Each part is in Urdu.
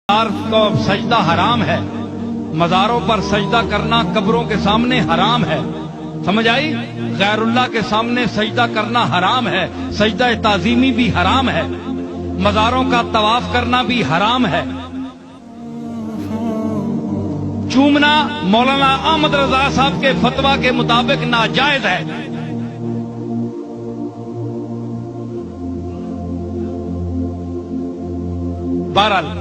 کو سجدہ حرام ہے، مزاروں پر سجدہ کرنا قبروں کے سامنے حرام ہے، سمجھ آئی؟ غیر اللہ کے سامنے سجدہ کرنا حرام ہے، سجدہ تعظیمی بھی حرام ہے، مزاروں کا طواف کرنا بھی حرام ہے، چومنا مولانا احمد رضا صاحب کے فتویٰ کے مطابق ناجائز ہے۔ بہرحال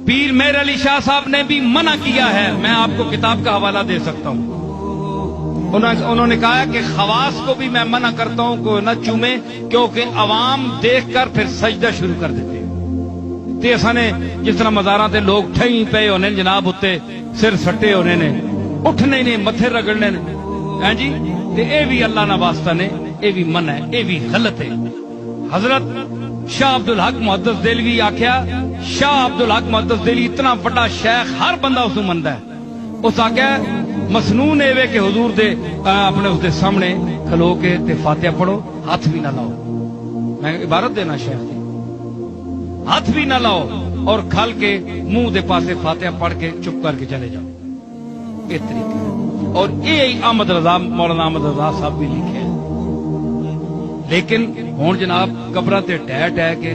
پیر میر علی شاہ صاحب نے بھی منع کیا ہے، میں آپ کو کتاب کا حوالہ دے سکتا ہوں، انہوں نے کہا کہ خواص کو بھی میں منع کرتا ہوں کہ نہ چومے، کیونکہ عوام دیکھ کر پھر سجدہ شروع کر دیتے ہیں۔ تے اساں نے جس طرح مزاراں تے لوگ ٹھئی پے ہونے جناب اتے سر سٹے ہونے نے، اٹھنے نے، متھے رگڑنے نے، ہاں جی، تے اے بھی اللہ نہ واسطہ نے، اے بھی منع ہے، اے بھی غلط ہے۔ حضرت شاہ عبدالحق محدث دہلوی آکھیا، شاہ عبدالحق محدث دہلوی اتنا بڑا شیخ، ہر بندہ اس مندا ہے، اس آکھیا مسنون ایوے کہ حضور دے اپنے اس دے سامنے کھلو کے تے فاتحہ پڑھو، ہاتھ بھی نہ لاؤ، میں عبارت دینا شیخ دی، ہاتھ بھی نہ لاؤ اور کھل کے منہ دے پاسے فاتحہ پڑھ کے چپ کر کے چلے جاؤ، یہ طریقہ ہے۔ اور یہ احمد رضا، مولانا احمد رضا صاحب بھی لکھے ہیں۔ لیکن ہوں جناب قبراں تے ٹہ ٹہ کے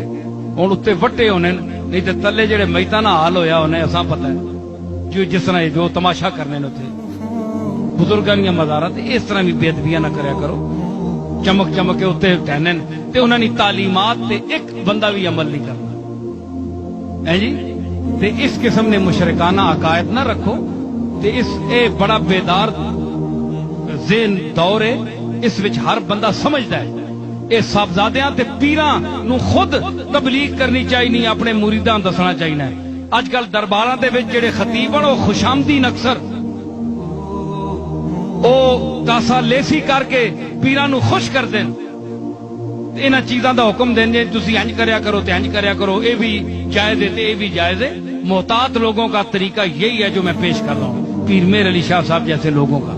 ہوں اتنے وٹے ہونے، نہیں تے تلے جڑے میتاں نہ حال ہویا ہونے، اساں پتہ ہے جو جس طرح جو تماشا کرنے نے اتنے بزرگاں دیاں مزاراں تے اس طرح بھی بے ادبیاں نہ کریا کرو، چمک چمک کے اتنے ٹہنے تے انہاں دی تعلیمات تے ایک بندہ بھی عمل نہیں کرنا ہے جی، تے اس قسم نے مشرکانہ عقائد نہ رکھو، تے اس اے بڑا بیدار ذہن دور ہے، اس وچ ہر بندہ سمجھدا ہے۔ اے صاحبزادیاں تے پیراں نو خود تبلیغ کرنی چاہیے، اپنے مریداں دسنا چاہیے۔ اج کل درباراں دے وچ جڑے خطیب ہیں وہ خوشامدین اکثر او کاسا لیسی کر کے پیراں نو خوش کر دین، انہاں چیزاں دا حکم دین جے تسی انج کریا کرو تے انج کریا کرو، اے بھی جائز ہے تے اے بھی جائز ہے۔ محتاط لوگوں کا طریقہ یہی ہے جو میں پیش کر رہا ہوں، پیر میر علی شاہ صاحب جیسے لوگوں کا۔